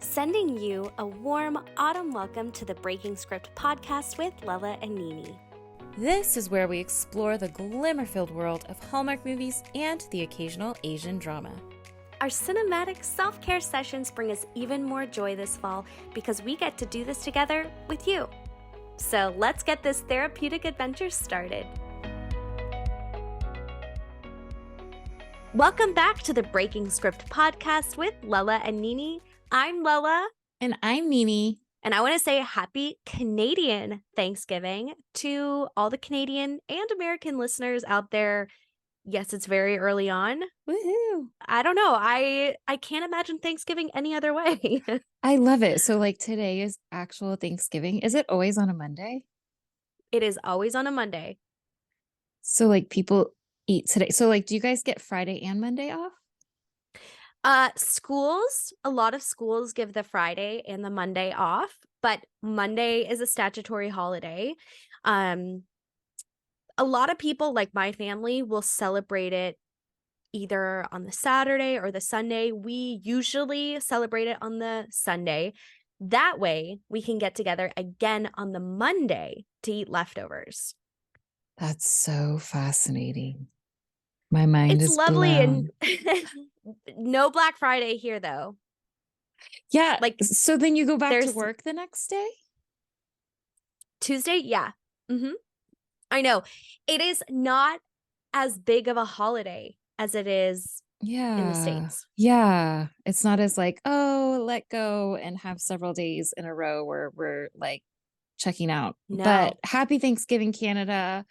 sending you a warm autumn welcome to the Breaking Script podcast with Lala and Nini. This is where we explore the glamour-filled world of Hallmark movies and the occasional Asian drama. Our cinematic self-care sessions bring us even more joy this fall because we get to do this together with you. So let's get this therapeutic adventure started. Welcome back to the Breaking Script podcast with Lala and Nini. I'm Lala. And I'm Nini. And I want to say happy Canadian Thanksgiving to all the Canadian and American listeners out there. Yes, it's very early on. Woohoo. I don't know. I can't imagine Thanksgiving any other way. I love it. So today is actual Thanksgiving. Is it always on a Monday? It is always on a Monday. So people eat today. So do you guys get Friday and Monday off? A lot of schools give the Friday and the Monday off, but Monday is a statutory holiday. A lot of people, like my family, will celebrate it either on the Saturday or the Sunday. We usually celebrate it on the Sunday. That way we can get together again on the Monday to eat leftovers. That's so fascinating. My mind is lovely blown. And no Black Friday here though. Yeah. So then you go back to work the next day? Tuesday? Yeah. Mm-hmm. I know. It is not as big of a holiday as it is in the States. Yeah. It's not as let go and have several days in a row where we're checking out. No. But happy Thanksgiving, Canada.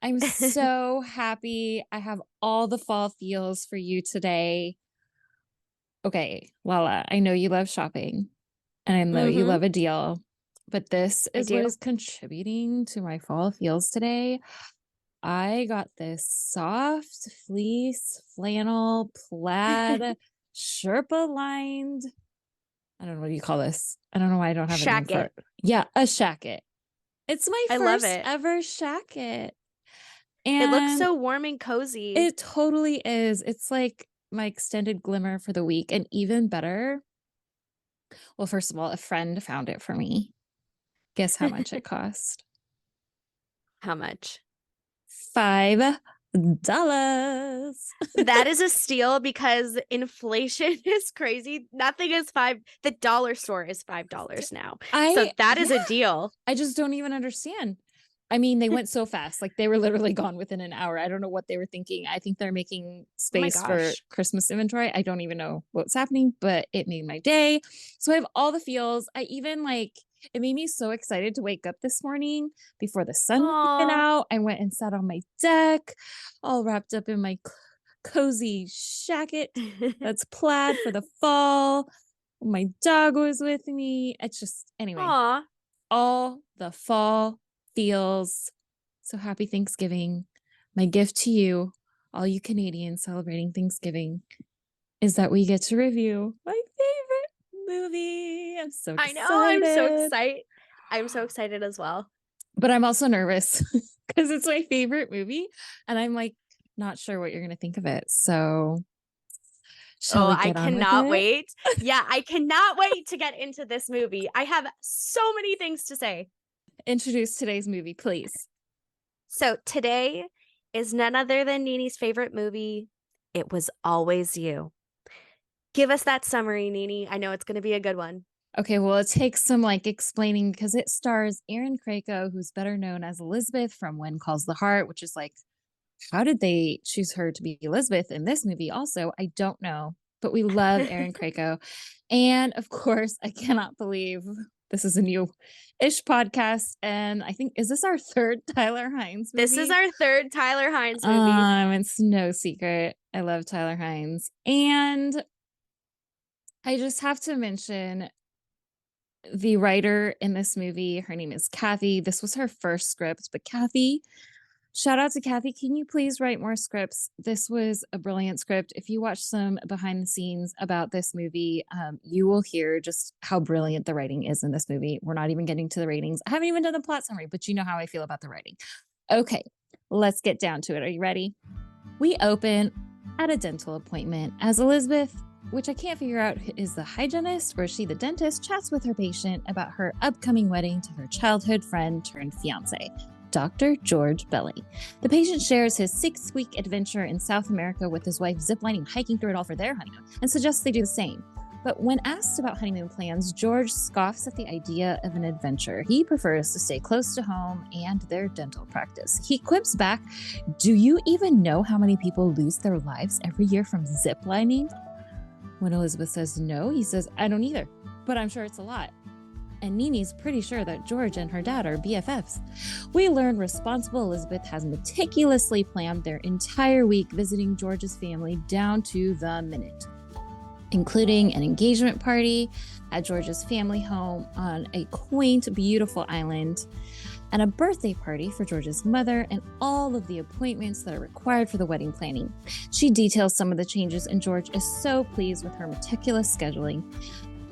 I'm so happy. I have all the fall feels for you today. Okay, Lala, I know you love shopping and I know you love a deal, but this is what is contributing to my fall feels today. I got this soft fleece flannel plaid Sherpa lined. I don't know, what do you call this? I don't know why I don't have a name for it. Yeah, a shacket. It's my first ever shacket. And it looks so warm and cozy. It totally is. It's my extended glimmer for the week. And even better, well, first of all, a friend found it for me. Guess how much it cost? How much? $5. That is a steal because inflation is crazy. Nothing is $5. The dollar store is $5 now. So that is a deal. I just don't even understand. I mean, they went so fast. They were literally gone within an hour. I don't know what they were thinking. I think they're making space for Christmas inventory. I don't even know what's happening, but it made my day. So I have all the feels. I even it made me so excited to wake up this morning before the sun went out. I went and sat on my deck, all wrapped up in my cozy shacket that's plaid for the fall. My dog was with me. It's just, anyway, all the fall feels. So happy Thanksgiving. My gift to you, all you Canadians celebrating Thanksgiving, is that we get to review my favorite movie. I'm so excited. I know. I'm so excited. I'm so excited as well. But I'm also nervous because it's my favorite movie and I'm not sure what you're going to think of it. So I cannot wait. Yeah, I cannot wait to get into this movie. I have so many things to say. Introduce today's movie, please. So today is none other than Nini's favorite movie, It Was Always You. Give us that summary, Nini. I know it's going to be a good one. Okay, well, it takes some explaining because it stars Erin Krakow, who's better known as Elizabeth from When Calls the Heart, which is how did they choose her to be Elizabeth in this movie? Also, I don't know, but we love Erin Krakow. And of course, I cannot believe this is a new-ish podcast. And I think, is this our third Tyler Hynes movie? This is our third Tyler Hynes movie. It's no secret. I love Tyler Hynes. And I just have to mention the writer in this movie. Her name is Kathy. This was her first script, but Kathy, shout out to Kathy. Can you please write more scripts? This was a brilliant script. If you watch some behind the scenes about this movie, you will hear just how brilliant the writing is in this movie. We're not even getting to the ratings. I haven't even done the plot summary, but you know how I feel about the writing. Okay, let's get down to it. Are you ready? We open at a dental appointment as Elizabeth which I can't figure out is the hygienist or is she the dentist, chats with her patient about her upcoming wedding to her childhood friend turned fiance, Dr. George Belly. The patient shares his 6-week adventure in South America with his wife ziplining, hiking through it all for their honeymoon, and suggests they do the same. But when asked about honeymoon plans, George scoffs at the idea of an adventure. He prefers to stay close to home and their dental practice. He quips back, "Do you even know how many people lose their lives every year from ziplining?" When Elizabeth says no, he says, "I don't either, but I'm sure it's a lot." And Nini's pretty sure that George and her dad are BFFs. We learn responsible Elizabeth has meticulously planned their entire week visiting George's family down to the minute, including an engagement party at George's family home on a quaint, beautiful island, and a birthday party for George's mother, and all of the appointments that are required for the wedding planning. She details some of the changes, and George is so pleased with her meticulous scheduling.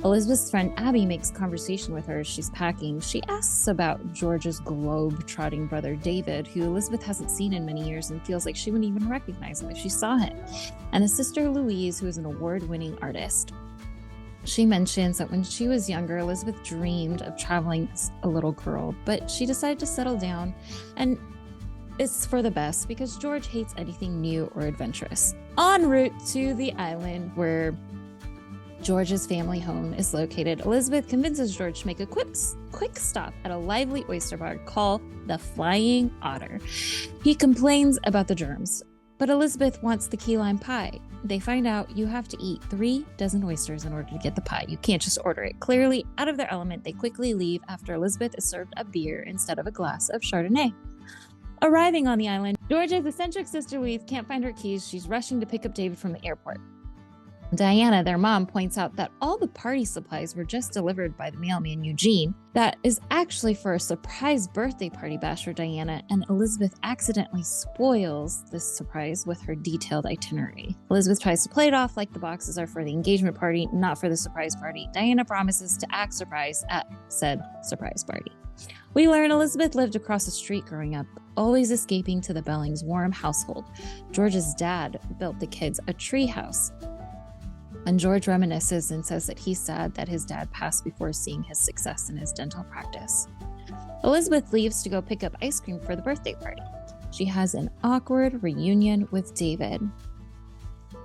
Elizabeth's friend Abby makes conversation with her as she's packing. She asks about George's globe-trotting brother David, who Elizabeth hasn't seen in many years and feels like she wouldn't even recognize him if she saw him, and his sister Louise, who is an award-winning artist. She mentions that when she was younger, Elizabeth dreamed of traveling as a little girl, but she decided to settle down, and it's for the best because George hates anything new or adventurous. En route to the island where George's family home is located, Elizabeth convinces George to make a quick stop at a lively oyster bar called the Flying Otter. He complains about the germs, but Elizabeth wants the key lime pie. They find out you have to eat 3 dozen oysters in order to get the pie. You can't just order it. Clearly out of their element, they quickly leave after Elizabeth is served a beer instead of a glass of Chardonnay. Arriving on the island, George's eccentric sister Louise can't find her keys. She's rushing to pick up David from the airport. Diana, their mom, points out that all the party supplies were just delivered by the mailman Eugene. That is actually for a surprise birthday party bash for Diana, and Elizabeth accidentally spoils this surprise with her detailed itinerary. Elizabeth tries to play it off like the boxes are for the engagement party, not for the surprise party. Diana promises to act surprised at said surprise party. We learn Elizabeth lived across the street growing up, always escaping to the Bellings' warm household. George's dad built the kids a tree house. And George reminisces and says that he's sad that his dad passed before seeing his success in his dental practice. Elizabeth leaves to go pick up ice cream for the birthday party. She has an awkward reunion with David.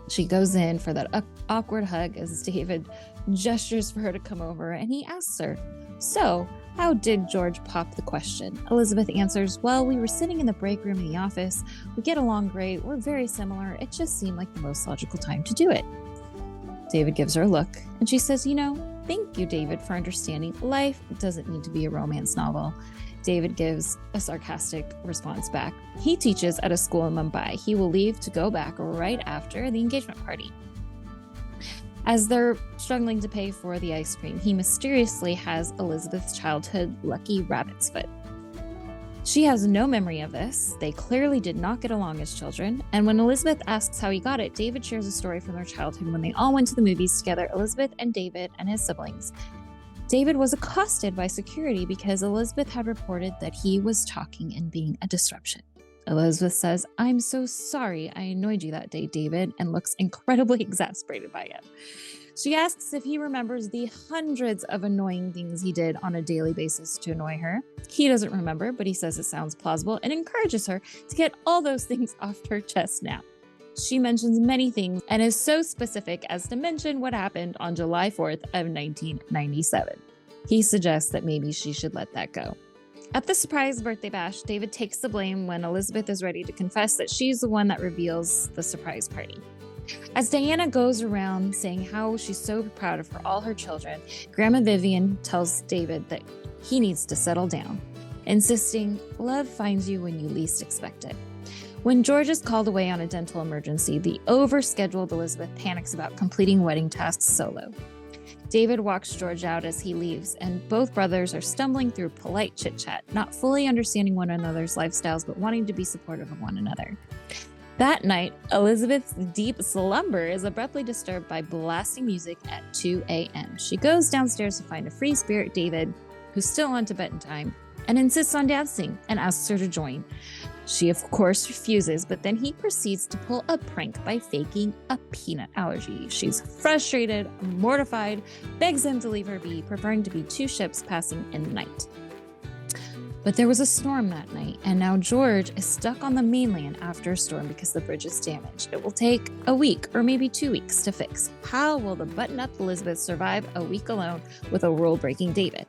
She goes in for that awkward hug as David gestures for her to come over, and he asks her, "So, how did George pop the question?" Elizabeth answers, "Well, we were sitting in the break room in the office. We get along great. We're very similar. It just seemed like the most logical time to do it." David gives her a look, and she says, "Thank you, David, for understanding. Life doesn't need to be a romance novel." David gives a sarcastic response back. He teaches at a school in Mumbai. He will leave to go back right after the engagement party. As they're struggling to pay for the ice cream, he mysteriously has Elizabeth's childhood lucky rabbit's foot. She has no memory of this. They clearly did not get along as children. And when Elizabeth asks how he got it, David shares a story from their childhood when they all went to the movies together, Elizabeth and David and his siblings. David was accosted by security because Elizabeth had reported that he was talking and being a disruption. Elizabeth says, "I'm so sorry I annoyed you that day, David," and looks incredibly exasperated by it. She asks if he remembers the hundreds of annoying things he did on a daily basis to annoy her. He doesn't remember, but he says it sounds plausible and encourages her to get all those things off her chest now. She mentions many things and is so specific as to mention what happened on July 4th of 1997. He suggests that maybe she should let that go. At the surprise birthday bash, David takes the blame when Elizabeth is ready to confess that she's the one that reveals the surprise party. As Diana goes around saying how she's so proud of all her children, Grandma Vivian tells David that he needs to settle down, insisting love finds you when you least expect it. When George is called away on a dental emergency, the overscheduled Elizabeth panics about completing wedding tasks solo. David walks George out as he leaves, and both brothers are stumbling through polite chit-chat, not fully understanding one another's lifestyles, but wanting to be supportive of one another. That night, Elizabeth's deep slumber is abruptly disturbed by blasting music at 2 a.m. She goes downstairs to find a free spirit, David, who's still on Tibetan time, and insists on dancing and asks her to join. She, of course, refuses, but then he proceeds to pull a prank by faking a peanut allergy. She's frustrated, mortified, begs him to leave her be, preferring to be two ships passing in the night. But there was a storm that night, and now George is stuck on the mainland after a storm because the bridge is damaged. It will take a week or maybe 2 weeks to fix. How will the button-up Elizabeth survive a week alone with a rule-breaking David?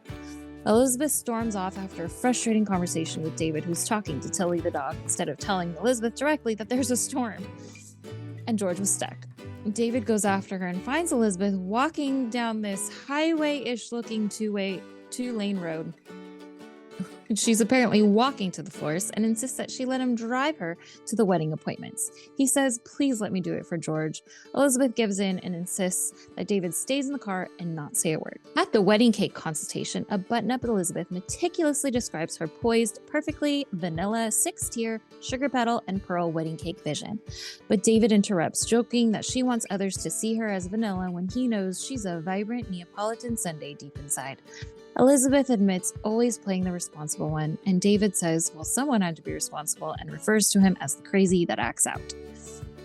Elizabeth storms off after a frustrating conversation with David, who's talking to Tilly the dog instead of telling Elizabeth directly that there's a storm. And George was stuck. David goes after her and finds Elizabeth walking down this highway-ish looking two-lane road. She's apparently walking to the florist and insists that she let him drive her to the wedding appointments. He says, please let me do it for George. Elizabeth gives in and insists that David stays in the car and not say a word. At the wedding cake consultation, a button-up Elizabeth meticulously describes her poised, perfectly vanilla, 6-tier, sugar petal, and pearl wedding cake vision. But David interrupts, joking that she wants others to see her as vanilla when he knows she's a vibrant Neapolitan sundae deep inside. Elizabeth admits always playing the responsible one, and David says, well, someone had to be responsible, and refers to him as the crazy that acts out.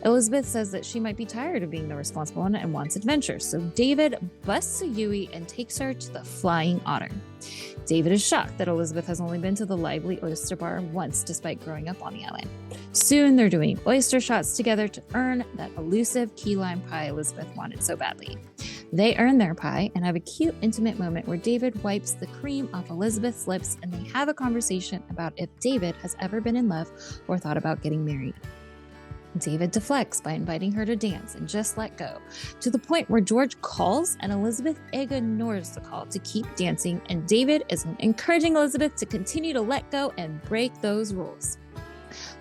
Elizabeth says that she might be tired of being the responsible one and wants adventure, so David busts a Yui and takes her to the Flying Otter. David is shocked that Elizabeth has only been to the lively oyster bar once despite growing up on the island. Soon they're doing oyster shots together to earn that elusive key lime pie Elizabeth wanted so badly. They earn their pie and have a cute, intimate moment where David wipes the cream off Elizabeth's lips and they have a conversation about if David has ever been in love or thought about getting married. David deflects by inviting her to dance and just let go, to the point where George calls and Elizabeth ignores the call to keep dancing, and David is encouraging Elizabeth to continue to let go and break those rules.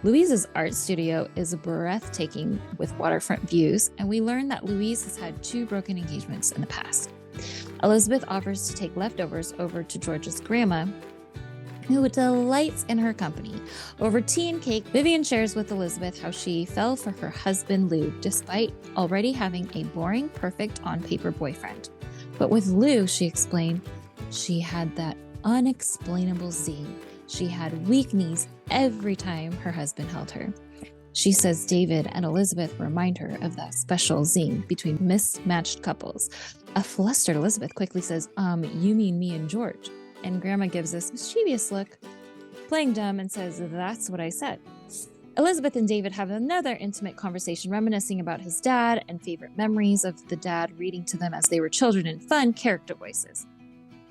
Louise's art studio is breathtaking with waterfront views, and we learn that Louise has had 2 broken engagements in the past. Elizabeth offers to take leftovers over to George's grandma, who delights in her company. Over tea and cake, Vivian shares with Elizabeth how she fell for her husband Lou, despite already having a boring, perfect on-paper boyfriend. But with Lou, she explained, she had that unexplainable zing. She had weak knees every time her husband held her. She says David and Elizabeth remind her of that special zing between mismatched couples. A flustered Elizabeth quickly says, you mean me and George? And Grandma gives this mischievous look, playing dumb, and says, that's what I said. Elizabeth and David have another intimate conversation reminiscing about his dad and favorite memories of the dad reading to them as they were children in fun character voices.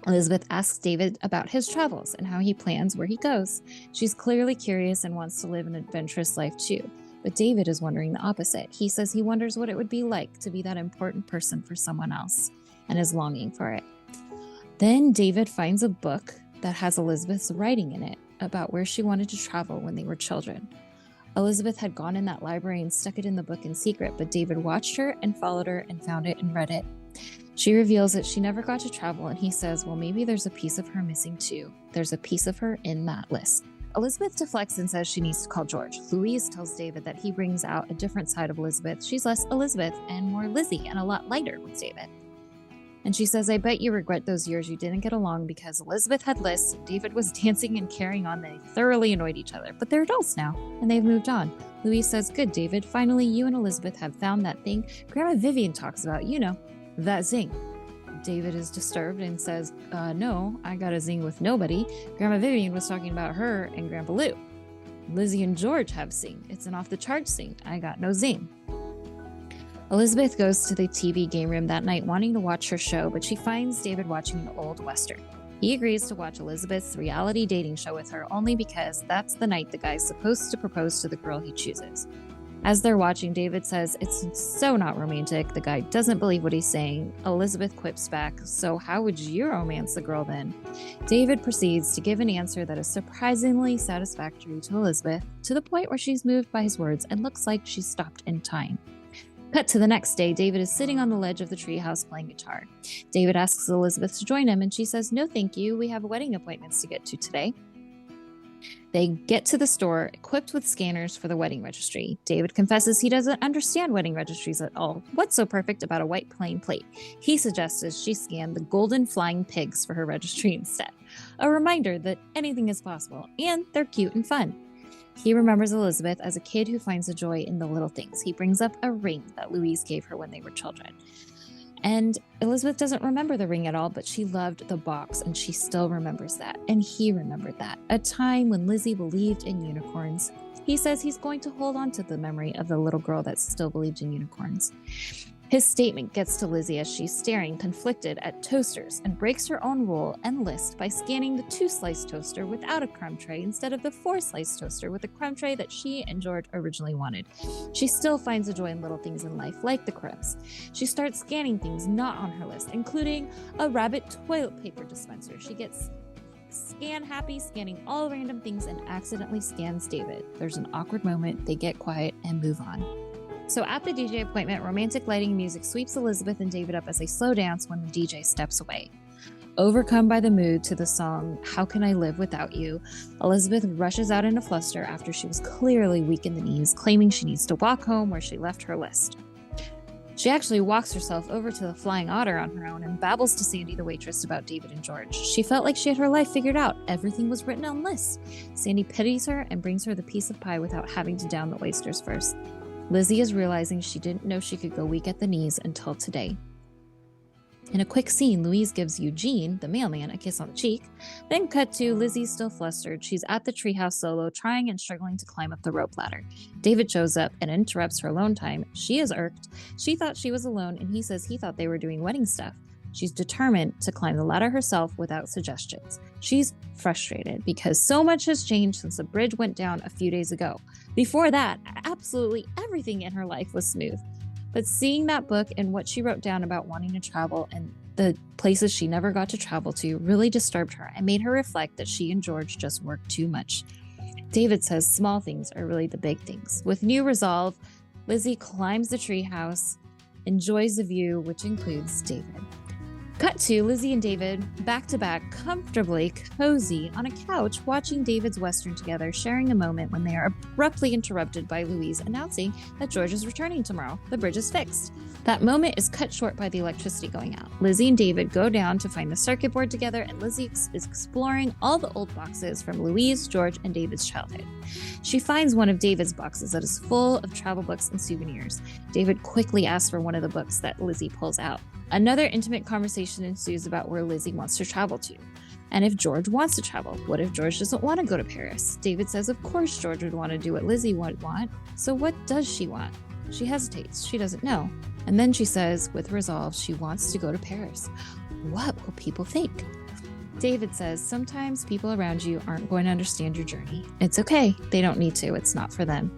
Elizabeth asks David about his travels and how he plans where he goes. She's clearly curious and wants to live an adventurous life too. But David is wondering the opposite. He says he wonders what it would be like to be that important person for someone else and is longing for it. Then David finds a book that has Elizabeth's writing in it about where she wanted to travel when they were children. Elizabeth had gone in that library and stuck it in the book in secret, but David watched her and followed her and found it and read it. She reveals that she never got to travel, and he says, well, maybe there's a piece of her missing too. There's a piece of her in that list. Elizabeth deflects and says she needs to call George. Louise tells David that he brings out a different side of Elizabeth. She's less Elizabeth and more Lizzie and a lot lighter with David. And she says, I bet you regret those years you didn't get along because Elizabeth had lists and David was dancing and carrying on. They thoroughly annoyed each other, but they're adults now and they've moved on. Louise says, good, David. Finally, you and Elizabeth have found that thing Grandma Vivian talks about, that zing. David is disturbed and says, no, I got a zing with nobody. Grandma Vivian was talking about her and Grandpa Lou. Lizzie and George have zing. It's an off-the-charts zing. I got no zing. Elizabeth goes to the TV game room that night wanting to watch her show, but she finds David watching an old Western. He agrees to watch Elizabeth's reality dating show with her only because that's the night the guy's supposed to propose to the girl he chooses. As they're watching, David says it's so not romantic. The guy doesn't believe what he's saying. Elizabeth quips back, so how would you romance the girl then? David proceeds to give an answer that is surprisingly satisfactory to Elizabeth, to the point where she's moved by his words and looks like she's stopped in time. Cut to the next day, David is sitting on the ledge of the treehouse playing guitar. David asks Elizabeth to join him, and she says, no thank you, we have wedding appointments to get to today. They get to the store, equipped with scanners for the wedding registry. David confesses he doesn't understand wedding registries at all. What's so perfect about a white plain plate? He suggests she scan the golden flying pigs for her registry instead. A reminder that anything is possible, and they're cute and fun. He remembers Elizabeth as a kid who finds a joy in the little things. He brings up a ring that Louise gave her when they were children. And Elizabeth doesn't remember the ring at all, but she loved the box, and she still remembers that. And he remembered that. A time when Lizzie believed in unicorns. He says he's going to hold on to the memory of the little girl that still believed in unicorns. His statement gets to Lizzie as she's staring, conflicted, at toasters and breaks her own rule and list by scanning the 2-slice toaster without a crumb tray instead of the 4-slice toaster with a crumb tray that she and George originally wanted. She still finds a joy in little things in life, like the crumbs. She starts scanning things not on her list, including a rabbit toilet paper dispenser. She gets scan happy, scanning all random things, and accidentally scans David. There's an awkward moment, they get quiet and move on. So at the DJ appointment, romantic lighting music sweeps Elizabeth and David up as they slow dance when the DJ steps away. Overcome by the mood to the song, How Can I Live Without You, Elizabeth rushes out in a fluster after she was clearly weak in the knees, claiming she needs to walk home where she left her list. She actually walks herself over to the Flying Otter on her own and babbles to Sandy, the waitress, about David and George. She felt like she had her life figured out. Everything was written on lists. Sandy pities her and brings her the piece of pie without having to down the oysters first. Lizzie is realizing she didn't know she could go weak at the knees until today. In a quick scene, Louise gives Eugene, the mailman, a kiss on the cheek. Then cut to Lizzie's still flustered. She's at the treehouse solo, trying and struggling to climb up the rope ladder. David shows up and interrupts her alone time. She is irked. She thought she was alone, and he says he thought they were doing wedding stuff. She's determined to climb the ladder herself without suggestions. She's frustrated because so much has changed since the bridge went down a few days ago. Before that, absolutely everything in her life was smooth. But seeing that book and what she wrote down about wanting to travel and the places she never got to travel to really disturbed her and made her reflect that she and George just worked too much. David says small things are really the big things. With new resolve, Lizzie climbs the treehouse, enjoys the view, which includes David. Cut to Lizzie and David back to back, comfortably cozy on a couch, watching David's Western together, sharing a moment when they are abruptly interrupted by Louise announcing that George is returning tomorrow. The bridge is fixed. That moment is cut short by the electricity going out. Lizzie and David go down to find the circuit board together, and Lizzie is exploring all the old boxes from Louise, George, and David's childhood. She finds one of David's boxes that is full of travel books and souvenirs. David quickly asks for one of the books that Lizzie pulls out. Another intimate conversation ensues about where Lizzie wants to travel to. And if George wants to travel, what if George doesn't want to go to Paris? David says of course George would want to do what Lizzie would want. So what does she want? She hesitates. She doesn't know. And then she says, with resolve, she wants to go to Paris. What will people think? David says, sometimes people around you aren't going to understand your journey. It's okay. They don't need to. It's not for them.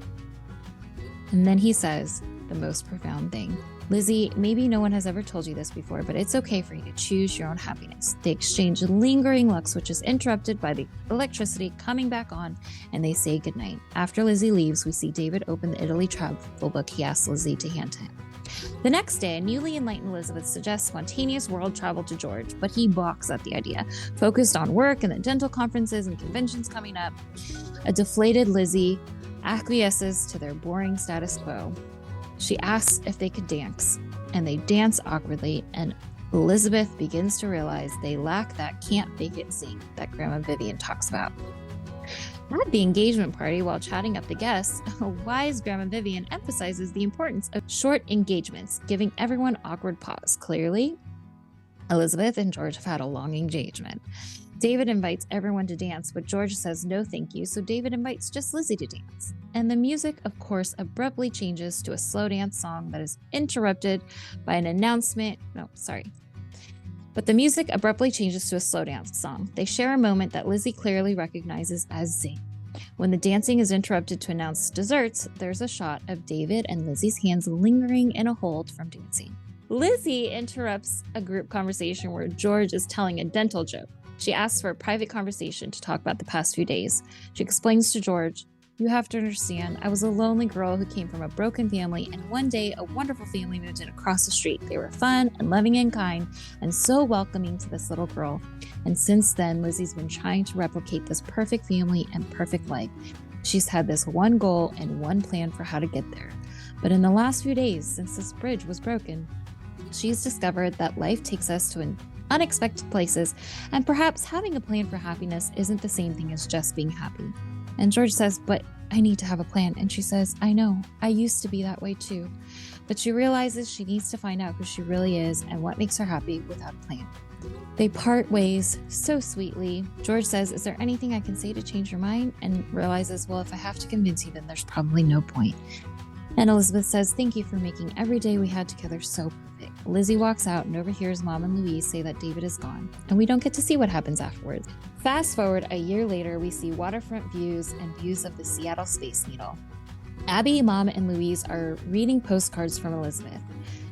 And then he says the most profound thing. Lizzie, maybe no one has ever told you this before, but it's okay for you to choose your own happiness. They exchange lingering looks, which is interrupted by the electricity coming back on, and they say goodnight. After Lizzie leaves, we see David open the Italy travel book he asks Lizzie to hand to him. The next day, a newly enlightened Elizabeth suggests spontaneous world travel to George, but he balks at the idea, focused on work and the dental conferences and conventions coming up. A deflated Lizzie acquiesces to their boring status quo. She asks if they could dance, and they dance awkwardly, and Elizabeth begins to realize they lack that can't fake it sing that Grandma Vivian talks about. At the engagement party, while chatting up the guests, a wise Grandma Vivian emphasizes the importance of short engagements, giving everyone awkward pause. Clearly, Elizabeth and George have had a long engagement. David invites everyone to dance, but George says no thank you, so David invites just Lizzie to dance. And the music, of course, abruptly changes to a slow dance song that is interrupted by an announcement. But the music abruptly changes to a slow dance song. They share a moment that Lizzie clearly recognizes as zing. When the dancing is interrupted to announce desserts, there's a shot of David and Lizzie's hands lingering in a hold from dancing. Lizzie interrupts a group conversation where George is telling a dental joke. She asks for a private conversation to talk about the past few days. She explains to George, you have to understand, I was a lonely girl who came from a broken family, and one day a wonderful family moved in across the street. They were fun and loving and kind and so welcoming to this little girl. And since then, Lizzie's been trying to replicate this perfect family and perfect life. She's had this one goal and one plan for how to get there. But in the last few days, since this bridge was broken, she's discovered that life takes us to unexpected places, and perhaps having a plan for happiness isn't the same thing as just being happy. And George says, but I need to have a plan. And she says, I know, I used to be that way too. But she realizes she needs to find out who she really is and what makes her happy without a plan. They part ways so sweetly. George says, is there anything I can say to change your mind? And realizes, well, if I have to convince you, then there's probably no point. And Elizabeth says, thank you for making every day we had together so perfect. Lizzie walks out and overhears Mom and Louise say that David is gone, and we don't get to see what happens afterwards. Fast forward a year later, we see waterfront views and views of the Seattle Space Needle. Abby, Mom, and Louise are reading postcards from Elizabeth.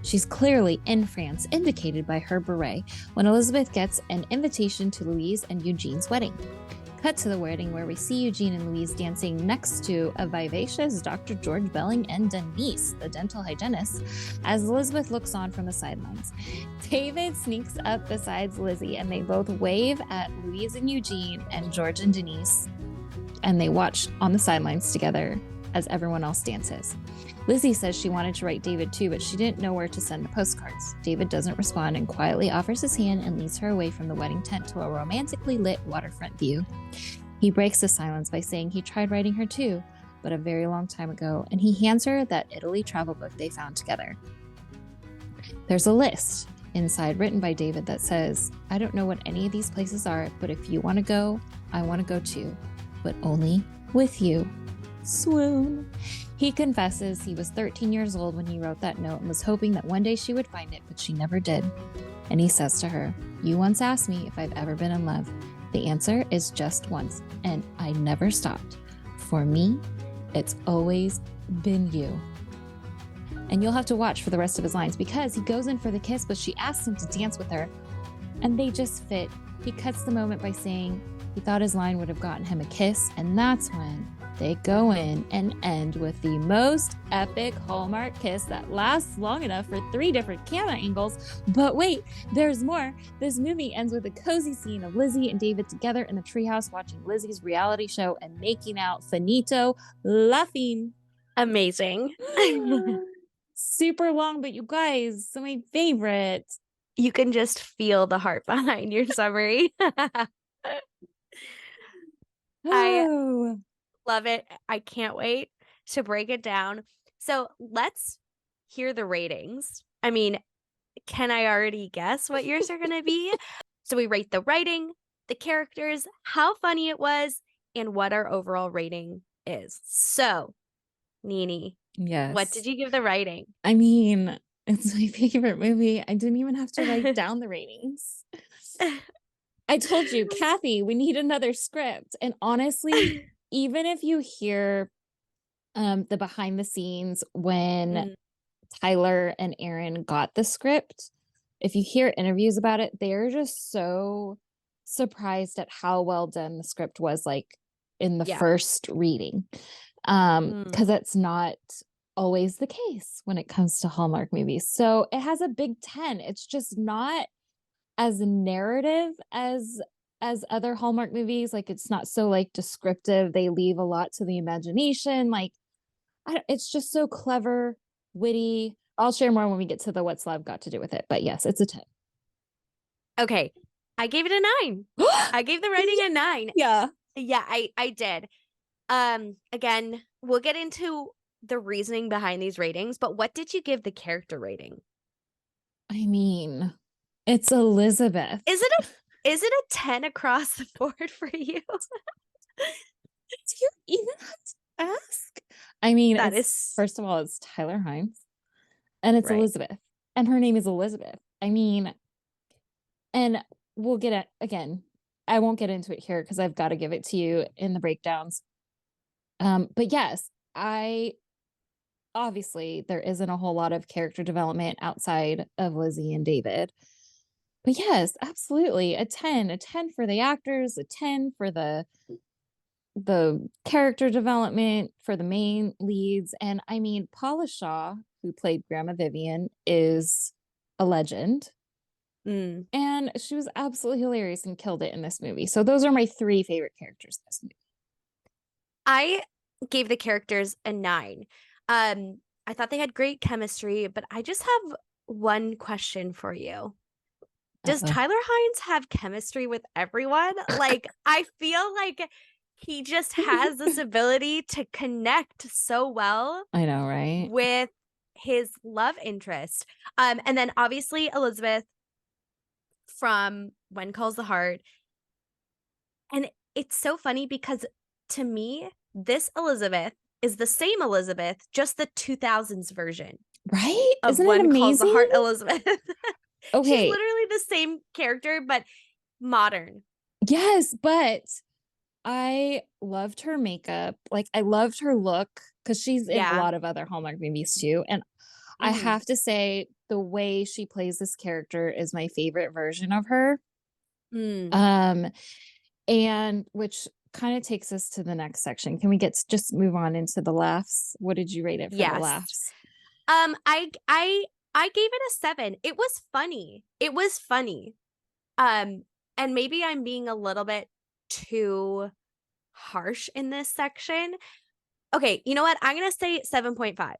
She's clearly in France, indicated by her beret, when Elizabeth gets an invitation to Louise and Eugene's wedding. Cut to the wedding where we see Eugene and Louise dancing next to a vivacious Dr. George Belling and Denise, the dental hygienist, as Elizabeth looks on from the sidelines. David sneaks up beside Lizzie and they both wave at Louise and Eugene and George and Denise, and they watch on the sidelines together as everyone else dances. Lizzie says she wanted to write David too, but she didn't know where to send the postcards. David doesn't respond and quietly offers his hand and leads her away from the wedding tent to a romantically lit waterfront view. He breaks the silence by saying he tried writing her too, but a very long time ago, and he hands her that Italy travel book they found together. There's a list inside written by David that says, I don't know what any of these places are, but if you want to go, I want to go too, but only with you. Swoon. He confesses he was 13 years old when he wrote that note and was hoping that one day she would find it, but she never did. And he says to her, you once asked me if I've ever been in love. The answer is just once, and I never stopped. For me, it's always been you. And you'll have to watch for the rest of his lines because he goes in for the kiss, but she asks him to dance with her, and they just fit. He cuts the moment by saying he thought his line would have gotten him a kiss, and that's when they go in and end with the most epic Hallmark kiss that lasts long enough for 3 different camera angles. But wait, there's more. This movie ends with a cozy scene of Lizzie and David together in the treehouse watching Lizzie's reality show and making out finito laughing. Amazing. Super long, but you guys, so my favorite. You can just feel the heart behind your summary. I love it. I can't wait to break it down. So let's hear the ratings. I mean, can I already guess what yours are going to be? So we rate the writing, the characters, how funny it was, and what our overall rating is. So, Nini, yes, what did you give the writing? I mean, it's my favorite movie. I didn't even have to write down the ratings. I told you, Kathy, we need another script. And honestly, even if you hear the behind the scenes when Tyler and Erin got the script, if you hear interviews about it, they're just so surprised at how well done the script was, like in the first reading. Because it's not always the case when it comes to Hallmark movies. So it has a big 10. It's just not as narrative as other Hallmark movies. Like, it's not so like descriptive. They leave a lot to the imagination. Like, it's just so clever, witty. I'll share more when we get to the what's love got to do with it. But yes, it's a 10. Okay. I gave it a 9. I gave the writing a 9. Yeah, I did. Again, we'll get into the reasoning behind these ratings, but what did you give the character rating? I mean, it's Elizabeth. Is it a 10 across the board for you? Do you even have to ask? I mean, that is first of all, it's Tyler HYNES, and it's Elizabeth, and her name is Elizabeth. I mean, and we'll get it again. I won't get into it here because I've got to give it to you in the breakdowns. But yes, obviously there isn't a whole lot of character development outside of Lizzie and David. But yes, absolutely. A 10 for the actors, a 10 for the character development for the main leads. And I mean, Paula Shaw, who played Grandma Vivian, is a legend. And she was absolutely hilarious and killed it in this movie. So those are my 3 favorite characters in this movie. I gave the characters a 9. I thought they had great chemistry, but I just have one question for you. Does Tyler HYNES have chemistry with everyone? Like, I feel like he just has this ability to connect so well I know, right? with his love interest. And then obviously Elizabeth from When Calls the Heart. And it's so funny because to me, this Elizabeth is the same Elizabeth, just the 2000s version Right? of Isn't it When Calls the amazing? Heart Elizabeth. She's Okay. literally the same character, but modern. Yes, but I loved her makeup. Like, I loved her look because she's in a Yeah. lot of other Hallmark movies too. And I Mhm. have to say, the way she plays this character is my favorite version of her. Mm. Um, and which kind of takes us to the next section. Can we just move on into the laughs? What did you rate it for the Yes. laughs? I gave it a 7. It was funny. It was funny. And maybe I'm being a little bit too harsh in this section. Okay, you know what? I'm gonna say 7.5.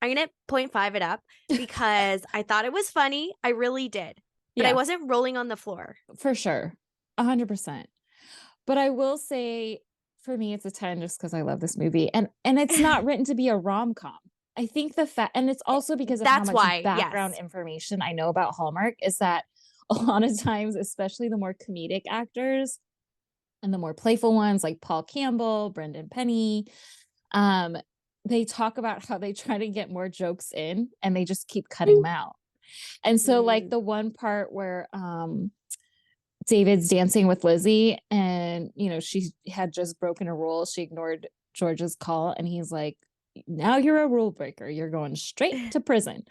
I'm gonna 0.5 it up because I thought it was funny. I really did. But I Yeah, wasn't rolling on the floor. for sure. 100%. But I will say, for me, it's a 10 just because I love this movie. And it's not written to be a rom-com. I think the fact, and it's also because of how That's much why, background yes. information I know about Hallmark, is that a lot of times, especially the more comedic actors and the more playful ones like Paul Campbell, Brendan Penny, um, they talk about how they try to get more jokes in and they just keep cutting them out. And so, like, Mm. the one part where David's dancing with Lizzie and, she had just broken a rule. She ignored George's call and he's like, now you're a rule breaker. You're going straight to prison.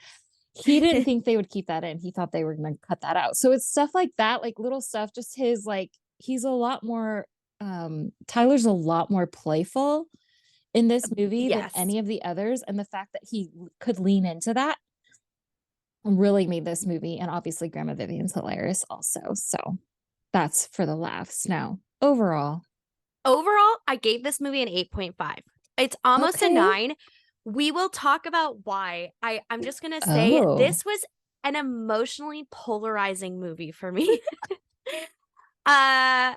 He didn't think they would keep that in. He thought they were going to cut that out. So it's stuff like that, like little stuff, just his, like, he's a lot more, Tyler's a lot more playful in this movie than Yes. any of the others. And the fact that he could lean into that really made this movie. And obviously Grandma Vivian's hilarious also. So that's for the laughs. Now, overall. Overall, I gave this movie an 8.5. It's almost a Okay. 9. We will talk about why. I'm just going to say Oh, this was an emotionally polarizing movie for me. uh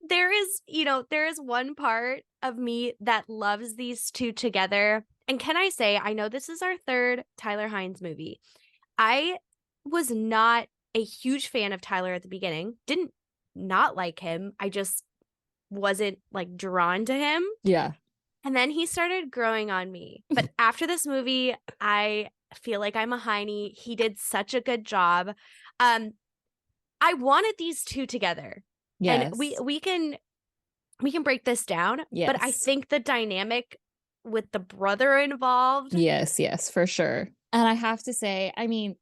there is one part of me that loves these two together. And can I say, I know this is our third Tyler Hynes movie. I was not a huge fan of Tyler at the beginning. Didn't not like him. I just wasn't like drawn to him. yeah. And then he started growing on me. But after this movie, I feel like I'm a Heine. He did such a good job. Um, I wanted these two together. And Yes. we can break this down, but I Yes. think the dynamic with the brother involved. Yes. Yes, for sure. And I have to say, I mean,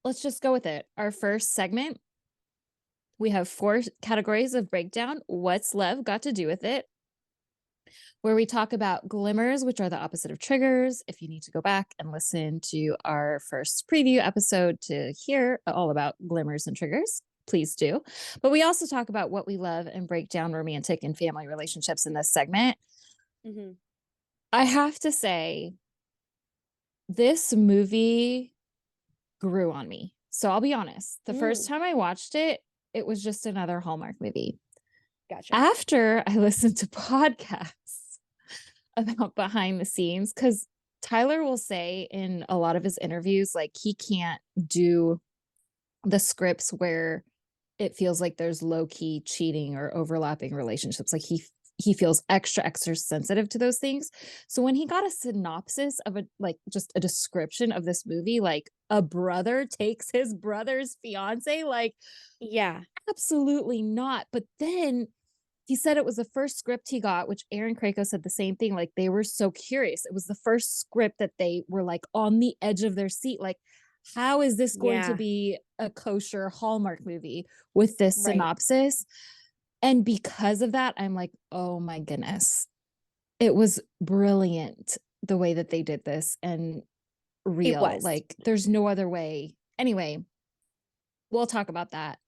let's just go with it. Our first segment, we have 4 categories of breakdown. What's love got to do with it? Where we talk about glimmers, which are the opposite of triggers. If you need to go back and listen to our first preview episode to hear all about glimmers and triggers, please do. But we also talk about what we love and break down romantic and family relationships in this segment. Mm-hmm. I have to say, this movie grew on me. So I'll be honest. The first time I watched it, it was just another Hallmark movie. Gotcha. After I listened to podcasts about behind the scenes, because Tyler will say in a lot of his interviews, like, he can't do the scripts where it feels like there's low-key cheating or overlapping relationships. Like, he feels extra sensitive to those things. So when he got a synopsis of just a description of this movie, like a brother takes his brother's fiance, like, Yeah. absolutely not. But then he said it was the first script he got, which Erin Krakow said the same thing. Like, they were so curious. It was the first script that they were like on the edge of their seat. Like, how is this going to Yeah. be a kosher Hallmark movie with this Right. synopsis? And because of that, I'm like, oh my goodness. It was brilliant the way that they did this and It real. was. Like, there's no other way. Anyway, we'll talk about that.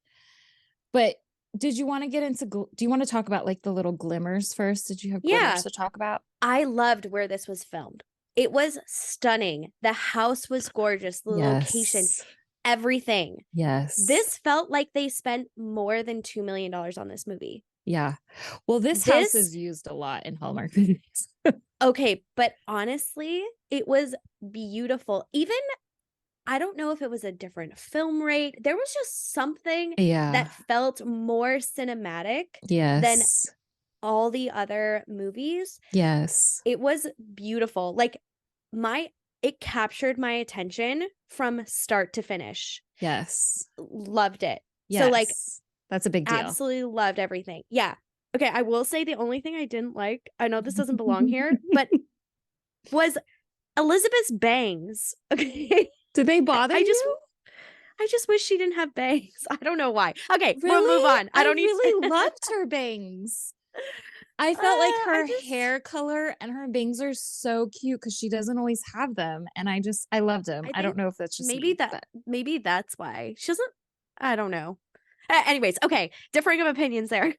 But did you want to get into, do you want to talk about like the little glimmers first? Did you have glimmers Yeah. to talk about? I loved where this was filmed. It was stunning. The house was gorgeous, the location, Yes. everything. Yes. This felt like they spent more than $2 million on this movie. Yeah. Well, this house This is used a lot in Hallmark movies. okay, but honestly, it was beautiful. Even I don't know if it was a different film rate. There was just something Yeah. that felt more cinematic than Yes. all the other movies. Yes. It was beautiful. Like my it captured my attention from start to finish. Yes. Loved it. So like Yes. That's a big deal. absolutely loved everything. Yeah. Okay, I will say the only thing I didn't like, I know this doesn't belong here, but was Elizabeth's bangs. Okay. Did they bother I just you? I just wish she didn't have bangs. I don't know why. Okay, we'll move Really? on. I I don't need really loved her bangs. I felt like I her just hair color and her bangs are so cute because she doesn't always have them. And I loved them. I I don't think know if that's just maybe me, that but maybe that's why. She doesn't I don't know. Anyways, okay, differing of opinions there.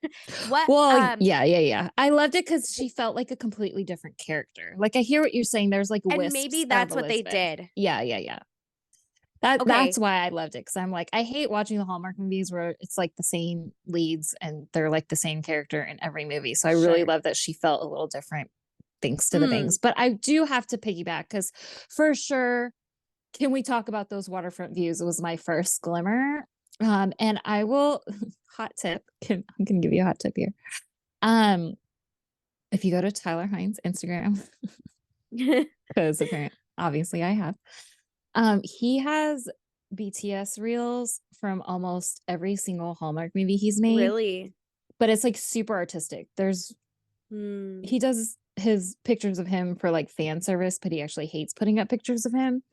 What well, yeah. I loved it because she felt like a completely different character. Like I hear what you're saying. There's like and wisps maybe of that's what they Elizabeth. did. Yeah. That's Okay. why I loved it because I'm like I hate watching the Hallmark movies where it's like the same leads and they're like the same character in every movie. So I really Sure. love that she felt a little different thanks to the Mm. bangs. But I do have to piggyback because for sure, can we talk about those waterfront views? It was my first glimmer. And I will hot tip. I'm gonna give you a hot tip here. Um, if you go to Tyler Hines Instagram, because apparently obviously I have. He has BTS reels from almost every single Hallmark movie he's made, Really? but it's like super artistic. Mm. He does his pictures of him for like fan service, but he actually hates putting up pictures of him.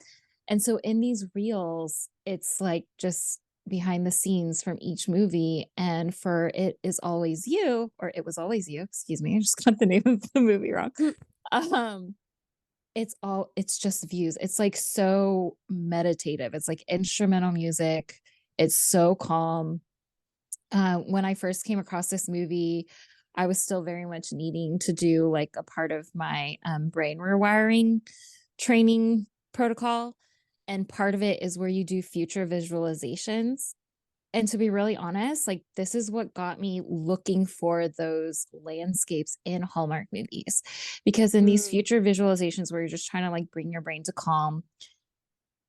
And so in these reels, it's like just behind the scenes from each movie. And for It Is Always You, or It Was Always You, excuse me, I just got the name of the movie wrong. Um, it's just views. It's like so meditative. It's like instrumental music. It's so calm. When I first came across this movie, I was still very much needing to do like a part of my brain rewiring training protocol. And part of it is where you do future visualizations. And to be really honest, like this is what got me looking for those landscapes in Hallmark movies. Because in these Mm. future visualizations where you're just trying to like bring your brain to calm,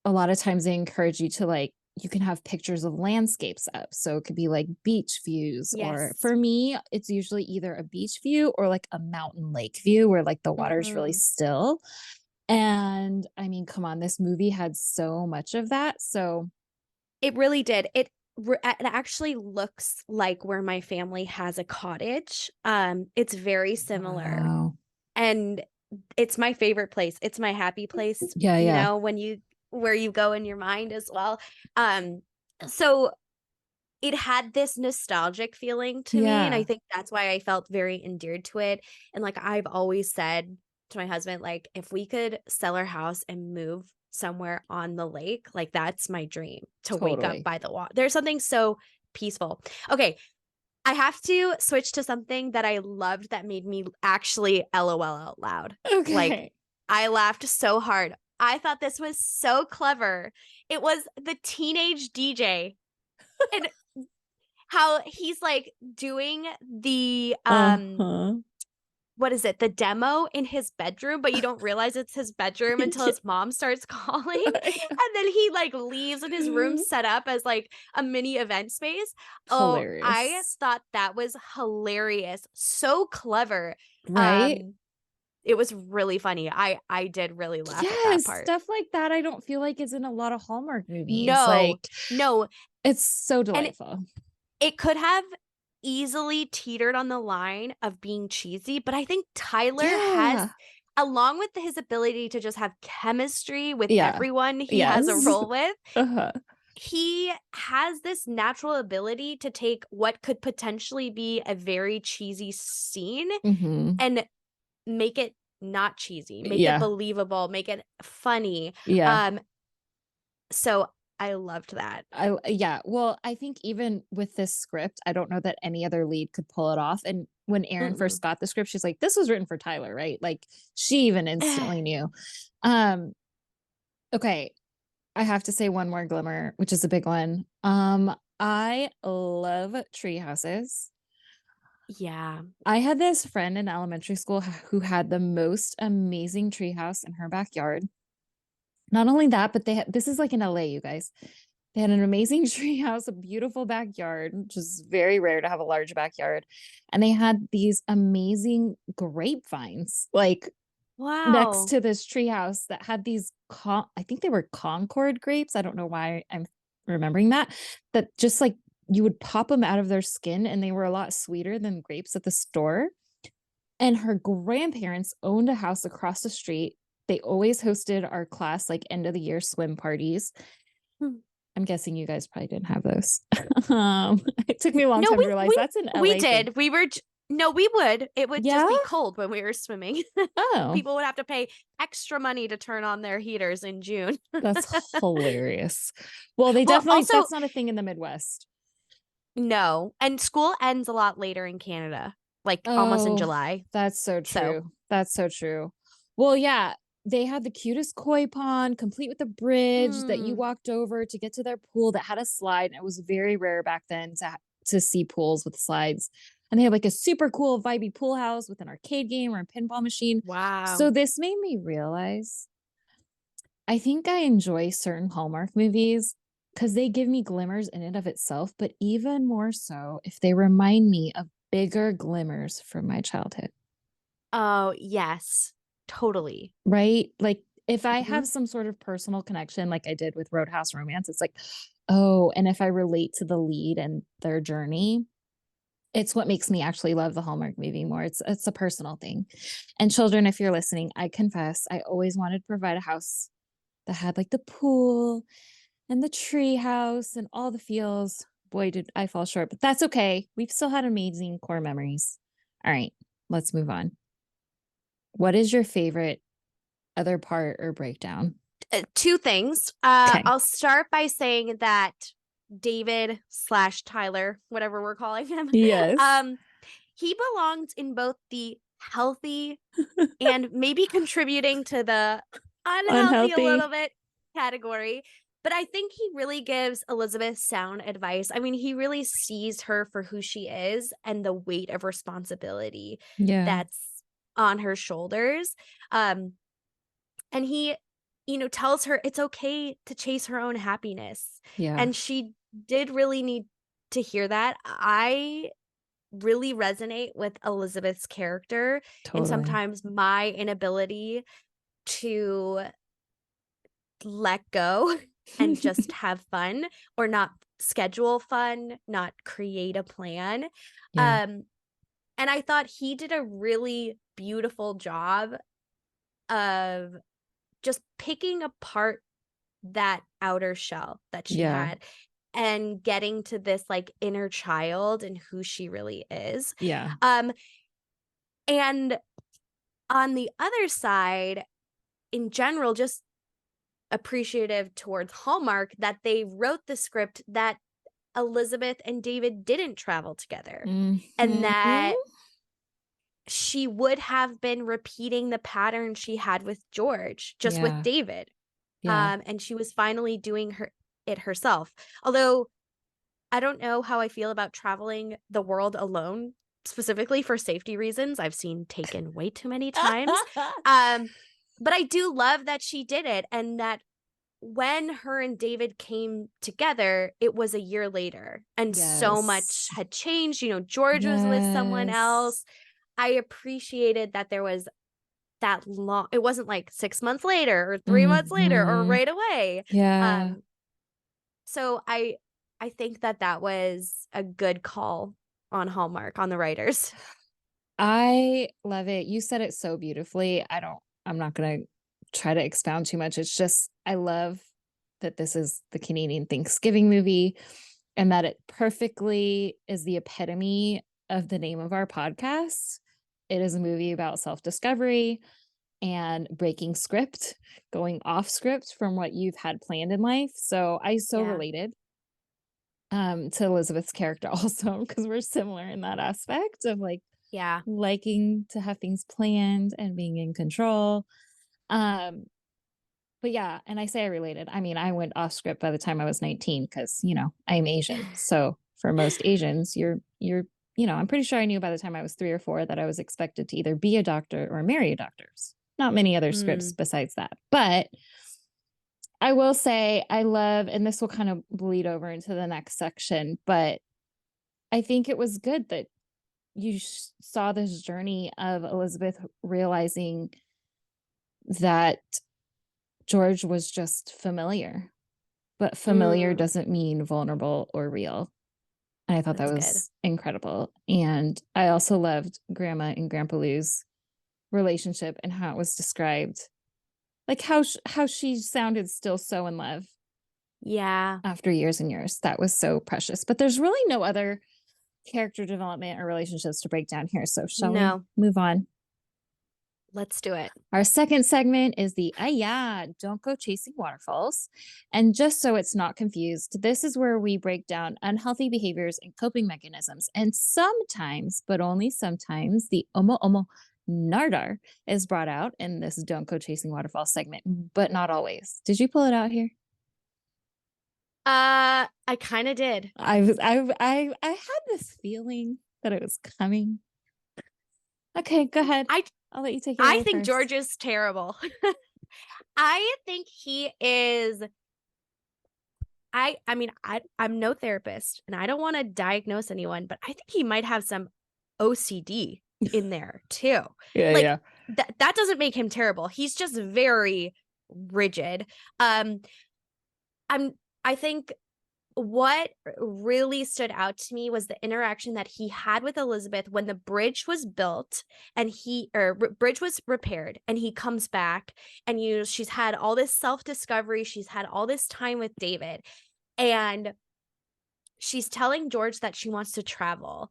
a lot of times they encourage you to like, you can have pictures of landscapes up. So it could be like beach views, or Yes. for me, it's usually either a beach view or like a mountain lake view where like the water is really Mm. still. And I mean, come on, this movie had so much of that. So, It really did. It actually looks like where my family has a cottage. It's very similar. wow. And it's my favorite place. It's my happy place, Yeah. when you where you go in your mind as well. Um, so it had this nostalgic feeling to me, and I Yeah. think that's why I felt very endeared to it. And like I've always said to my husband, like if we could sell our house and move somewhere on the lake, like that's my dream to wake up Totally. by the water. There's something so peaceful. Okay, I have to switch to something that I loved that made me actually LOL out loud. Like, Okay. I laughed so hard. I thought this was so clever. It was the teenage DJ and how he's like doing the Uh-huh. what is it? The demo in his bedroom, but you don't realize it's his bedroom until Yeah. his mom starts calling. And then he like leaves and his room set up as like a mini event space. Oh, I Hilarious. thought that was hilarious. So clever. Right? Um it was really funny. I did really laugh at that Yes, part. stuff like that I don't feel like is in a lot of Hallmark movies. No. Like, No. it's so And delightful. it could have easily teetered on the line of being cheesy, but I think Tyler has, Yeah. along with his ability to just have chemistry with Yeah. everyone he has a Yes. role with, Uh-huh. he has this natural ability to take what could potentially be a very cheesy scene Mhm. and make it not cheesy, make it Yeah. believable, make it funny. Yeah. Um, so I loved that. Yeah. Well, I think even with this script, I don't know that any other lead could pull it off. And when Erin Mm-mm. first got the script, she's like, "This was written for Tyler, right?" Like she even instantly knew. Um, okay, I have to say one more glimmer, which is a big one. I love tree houses. Yeah. I had this friend in elementary school who had the most amazing treehouse in her backyard. Not only that, but this is like in LA, you guys. They had an amazing treehouse, a beautiful backyard, which is very rare to have a large backyard. And they had these amazing grapevines, like next Wow. to this treehouse that had these, I think they were Concord grapes. I don't know why I'm remembering that. That just like you would pop them out of their skin and they were a lot sweeter than grapes at the store. And her grandparents owned a house across the street. They always hosted our class like end of the year swim parties. Hmm. I'm guessing you guys probably didn't have those. It took me a long No, time to realize that's an we LA thing. did. No, we would. It would just Yeah? be cold when we were swimming. Oh, People would have to pay extra money to turn on their heaters in June. that's hilarious. Well, they Well, definitely, also, that's not a thing in the Midwest. no. And school ends a lot later in Canada, like almost in Oh, July. that's so So, true. That's so true. Well, yeah, they had the cutest koi pond, complete with a bridge that you mm, walked over to get to their pool that had a slide. And it was very rare back then to see pools with slides. And they had like a super cool vibey pool house with an arcade game or a pinball machine. So wow. this made me realize I think I enjoy certain Hallmark movies because they give me glimmers in and of itself, but even more so if they remind me of bigger glimmers from my childhood. Oh, yes. Totally. Right? Like if I Mhm. have some sort of personal connection like I did with Roadhouse Romance, it's like, oh, and if I relate to the lead and their journey, it's what makes me actually love the Hallmark movie more. It's a personal thing. And children, if you're listening, I confess I always wanted to provide a house that had like the pool and the tree house and all the feels. Boy, did I fall short, but that's okay. We've still had amazing core memories. All right, let's move on. What is your favorite other part or breakdown? Two things. Okay. I'll start by saying that David slash Tyler, whatever we're calling him, Yes. um, he belonged in both the healthy and maybe contributing to the unhealthy a little Unhealthy. bit category. But I think he really gives Elizabeth sound advice. I mean, he really sees her for who she is and the weight of responsibility Yeah. that's on her shoulders. Um, and he, tells her it's okay to chase her own happiness. Yeah. And she did really need to hear that. I really resonate with Elizabeth's character and Totally. sometimes my inability to let go and just have fun or not schedule fun, not create a plan. Yeah. Um, and I thought he did a really beautiful job of just picking apart that outer shell that she Yeah. had and getting to this like inner child and who she really is. Yeah. Um, and on the other side, in general, just appreciative towards Hallmark that they wrote the script that Elizabeth and David didn't travel together and Mhm. that she would have been repeating the pattern she had with George, just with Yeah. David. Yeah. And she was finally doing it herself. Although I don't know how I feel about traveling the world alone, specifically for safety reasons. I've seen Taken way too many times. Um, but I do love that she did it and that when her and David came together, it was a year later and so much Yes. had changed. George was with someone Yes. else. I appreciated that there was that long, it wasn't like 6 months later or 3 months later or Mhm. right away. Yeah. Um, so I think that was a good call on Hallmark, on the writers. I love it. You said it so beautifully. I'm not going to try to expound too much. It's just, I love that this is the Canadian Thanksgiving movie and that it perfectly is the epitome of the name of our podcast. It is a movie about self discovery and breaking script, going off script from what you've had planned in life. So I so Yeah. related to Elizabeth's character also because we're similar in that aspect of like Yeah. liking to have things planned and being in control. Um, but yeah, and I say I related. I mean, I went off script by the time I was 19 because, I am Asian. So for most Asians, you're I'm pretty sure I knew by the time I was 3 or 4 that I was expected to either be a doctor or marry a doctor. Not many other scripts Mm, besides that. But I will say I love, and this will kind of bleed over into the next section, but I think it was good that you saw this journey of Elizabeth realizing that George was just familiar, but familiar mm, doesn't mean vulnerable or real. And I thought that that's good. was incredible. And I also loved Grandma and Grandpa Lou's relationship and how it was described. Like how she sounded still so in love Yeah. after years and years. That was so precious. But there's really no other character development or relationships to break down here. So shall we No, move on? let's do it. Our second segment is the yeah, don't go chasing waterfalls. And just so it's not confused, this is where we break down unhealthy behaviors and coping mechanisms. And sometimes, but only sometimes, the omo nardar is brought out in this don't go chasing waterfalls segment, but not always. Did you pull it out here? I kind of did. I had this feeling that it was coming. Okay, go ahead. I I'll let you take it I away think first. George is terrible. I think he is I mean, I'm no therapist and I don't want to diagnose anyone, but I think he might have some OCD in there too. Yeah, Like yeah. that doesn't make him terrible. He's just very rigid. Um I'm I think what really stood out to me was the interaction that he had with Elizabeth when the bridge was built and bridge was repaired and he comes back and she's had all this self-discovery, she's had all this time with David and she's telling George that she wants to travel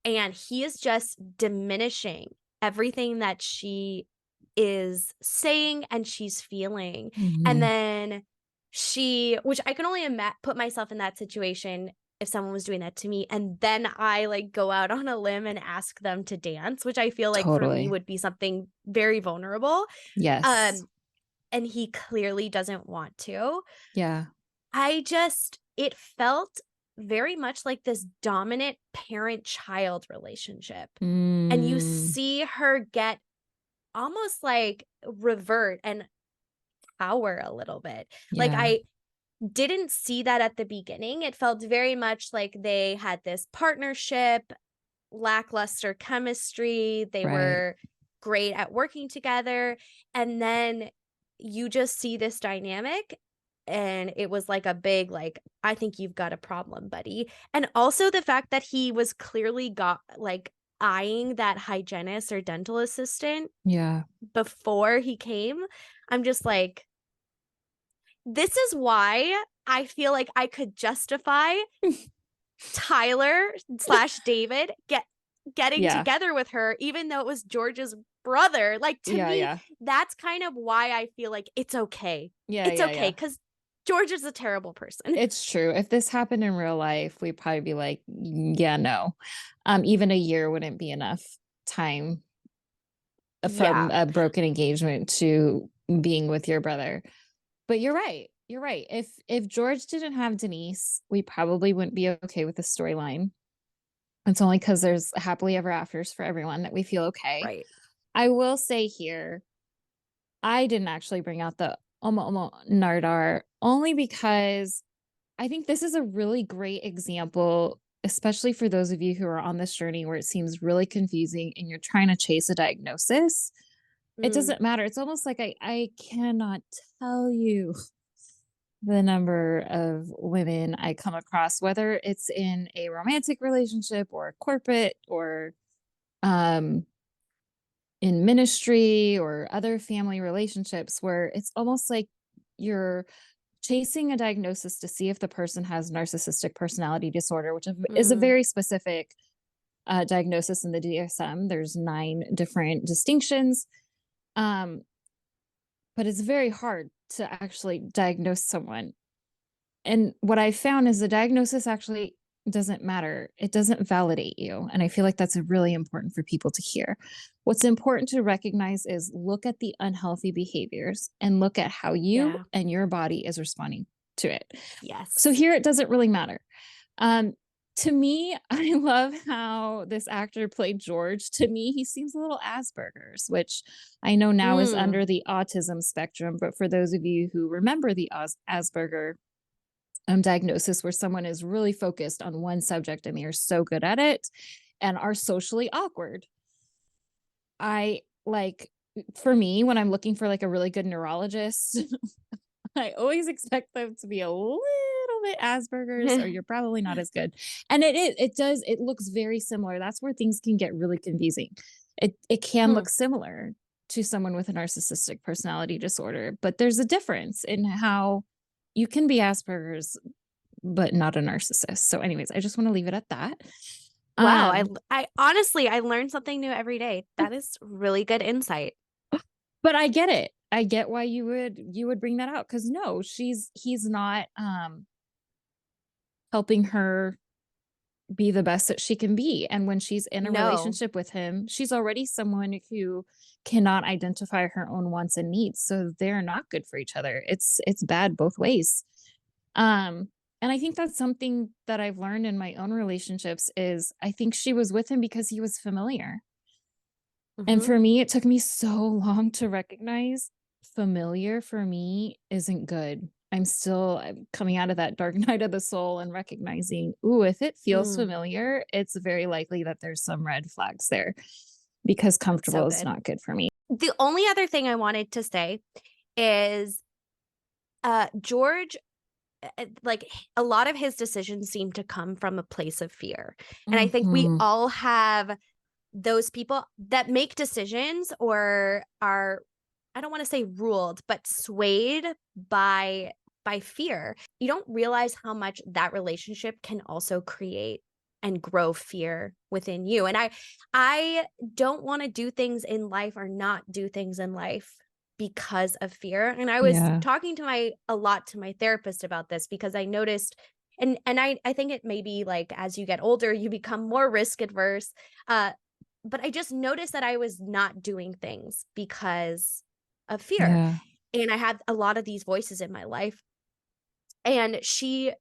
and he is just diminishing everything that she is saying and she's feeling. And Mhm. then which I can only put myself in that situation if someone was doing that to me. And then I like go out on a limb and ask them to dance, which I feel like for me Totally. would be something very vulnerable. Yes. Um, and he clearly doesn't want to. Yeah. It felt very much like this dominant parent-child relationship. And you Mm. see her get almost like revert and power a little bit. Like Yeah. I didn't see that at the beginning. It felt very much like they had this partnership, lackluster chemistry. They Right. were great at working together. And then you just see this dynamic. And it was like a big, like, I think you've got a problem, buddy. And also the fact that he was clearly eyeing that hygienist or dental assistant Yeah. before he came. I'm just like, this is why I feel like I could justify Tyler slash David getting Yeah. together with her, even though it was George's brother. Like to Yeah, me, yeah. that's kind of why I feel like it's okay. Yeah, It's yeah, okay yeah. because George is a terrible person. It's true. If this happened in real life, we'd probably be like, yeah, no." Even a year wouldn't be enough time from Yeah, a broken engagement to being with your brother. But you're right. You're right. If George didn't have Denise, we probably wouldn't be okay with the storyline. It's only because there's happily ever afters for everyone that we feel okay. right. I will say here, I didn't actually bring out the Omo Nardar only because I think this is a really great example, especially for those of you who are on this journey where it seems really confusing and you're trying to chase a diagnosis. It Mm, doesn't matter. It's almost like I cannot tell you the number of women I come across, whether it's in a romantic relationship or a corporate or um in ministry or other family relationships where it's almost like you're chasing a diagnosis to see if the person has narcissistic personality disorder, which is a mm, very specific diagnosis in the DSM. There's 9 different distinctions, um, but it's very hard to actually diagnose someone. And what I found is the diagnosis actually doesn't matter. It doesn't validate you. And I feel like that's really important for people to hear. What's important to recognize is look at the unhealthy behaviors and look at how you yeah. and your body is responding to it. So Yes. here it doesn't really matter. Um, To me, I love how this actor played George. To me, he seems a little Asperger's, which I know now is Mm. under the autism spectrum. But for those of you who remember the Asperger diagnosis, where someone is really focused on one subject and they are so good at it and are socially awkward. I like, for me, when I'm looking for like a really good neurologist, I always expect them to be a little bit Asperger's, or you're probably not as good. And it looks very similar. That's where things can get really confusing. It can Hmm. look similar to someone with a narcissistic personality disorder, but there's a difference in how you can be Asperger's but not a narcissist. So anyways, I just want to leave it at that. Wow, Um I honestly, I learn something new every day. That is really good insight. but I get it. I get why you would bring that out, cuz no, he's not helping her be the best that she can be. And when she's in a No. relationship with him, she's already someone who cannot identify her own wants and needs. So they're not good for each other. It's bad both ways. Um and I think that's something that I've learned in my own relationships is I think she was with him because he was familiar. And Mhm. for me, it took me so long to recognize familiar for me isn't good. I'm coming out of that dark night of the soul and recognizing, ooh, if it feels Mm, familiar, it's very likely that there's some red flags there because that's so comfortable is good. not good for me. The only other thing I wanted to say is, George, like, a lot of his decisions seem to come from a place of fear, and I think we Mhm. all have those people that make decisions or are, I don't wanna say ruled, but swayed by fear. You don't realize how much that relationship can also create and grow fear within you, and I don't wanna do things in life or not do things in life because of fear, and I was Yeah. talking to my a lot to my therapist about this because I noticed, and I think it may be, like, as you get older, you become more risk adverse, uh, but I just noticed that I was not doing things because of fear, Yeah. and I had a lot of these voices in my life, and she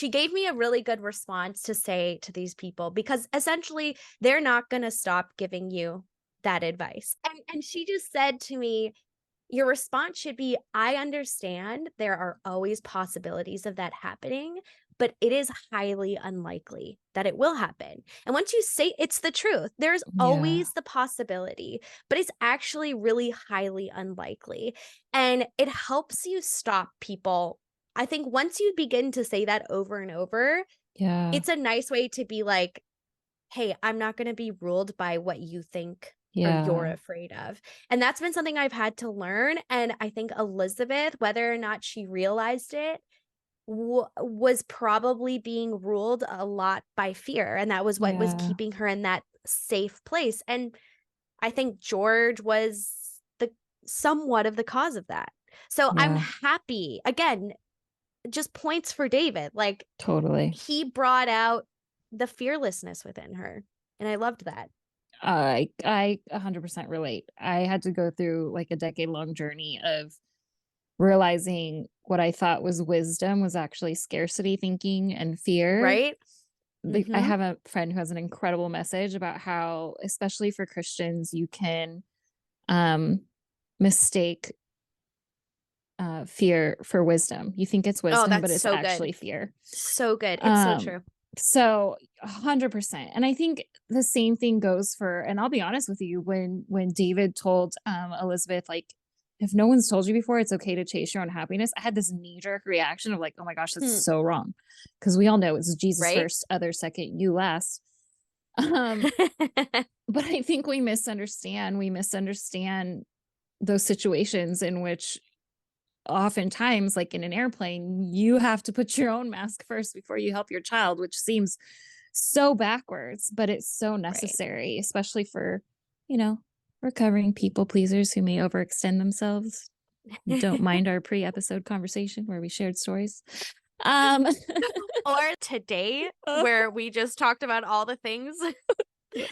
gave me a really good response to say to these people because essentially they're not going to stop giving you that advice. And she just said to me, your response should be, I understand there are always possibilities of that happening, but it is highly unlikely that it will happen. And once you say it's the truth, there's Yeah. always the possibility, but it's actually really highly unlikely. And it helps you stop people. I think once you begin to say that over and over, Yeah. it's a nice way to be like, hey, I'm not going to be ruled by what you think or you're Yeah. afraid of. And that's been something I've had to learn. And I think Elizabeth, whether or not she realized it, was probably being ruled a lot by fear. And that was what was Yeah. keeping her in that safe place. And I think George was the somewhat of the cause of that. So I'm Yeah. happy. Again, just points for David. Like, Totally. he brought out the fearlessness within her, and I loved that. I 100% relate. I had to go through like a decade-long journey of realizing what I thought was wisdom was actually scarcity thinking and fear. Right? I Mhm. have a friend who has an incredible message about how, especially for Christians, you can um, mistake fear for wisdom. You think it's Oh, wisdom, but that's it's so good. actually fear. So good. It's so Um, true. so 100%. And I think the same thing goes for, and I'll be honest with you, when David told Elizabeth, like, if no one's told you before, it's okay to chase your own happiness. I had this knee jerk reaction of like, oh my gosh, that's Hmm. so wrong. Because we all know it's Jesus Right? first, other second, you last. Um, but I think we misunderstand those situations in which oftentimes, like in an airplane, you have to put your own mask first before you help your child, which seems so backwards, but it's so Right. necessary, especially for, you know, recovering people pleasers who may overextend themselves. Don't mind our pre-episode conversation where we shared stories. Um, Or today, where we just talked about all the things that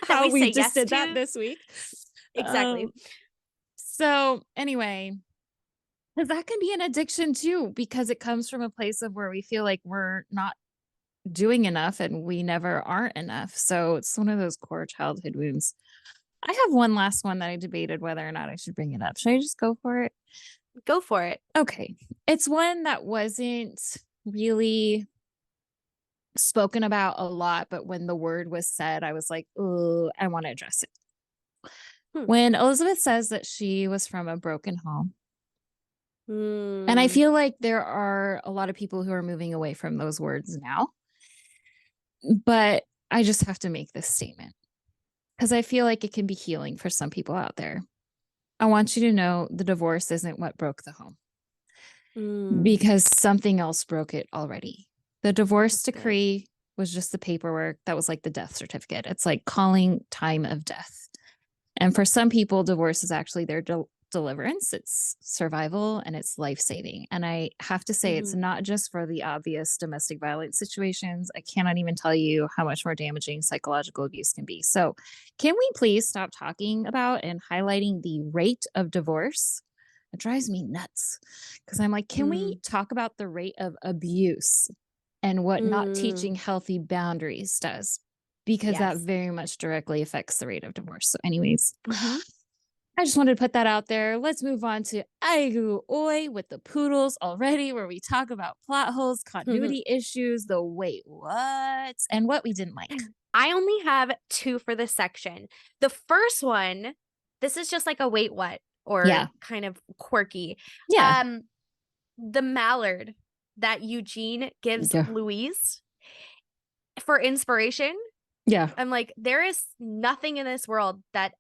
how we we say just yes did that to. this week. Exactly. So anyway, because that can be an addiction too, because it comes from a place of where we feel like we're not doing enough and we never aren't enough. So it's one of those core childhood wounds. I have one last one that I debated whether or not I should bring it up. Should I just go for it? Go for it. Okay. It's one that wasn't really spoken about a lot, but when the word was said, I was like, oh, I want to address it. Hmm. When Elizabeth says that she was from a broken home, and I Mm. feel like there are a lot of people who are moving away from those words now, but I just have to make this statement because I feel like it can be healing for some people out there. I want you to know the divorce isn't what broke the home Mm. because something else broke it already. The divorce That's good. decree was just the paperwork that was like the death certificate. It's like calling time of death. And for some people, divorce is actually their deliverance, it's survival, and it's life saving. And I have to say, it's Mhm. not just for the obvious domestic violence situations. I cannot even tell you how much more damaging psychological abuse can be. So, can we please stop talking about and highlighting the rate of divorce? It drives me nuts because I'm like, can we Mm. talk about the rate of abuse and what not Mm. teaching healthy boundaries does? Because that Yes. very much directly affects the rate of divorce. So, anyways, Mhm. I just wanted to put that out there. Let's move on to Oi with the poodles already, where we talk about plot holes, continuity issues, the wait, what, and what we didn't like. I only have 2 for this section. The first one, this is just like a wait what or Yeah. kind of quirky. Yeah. Um, the mallard that Eugene gives Yeah. Louise for inspiration. Yeah. I'm like, there is nothing in this world that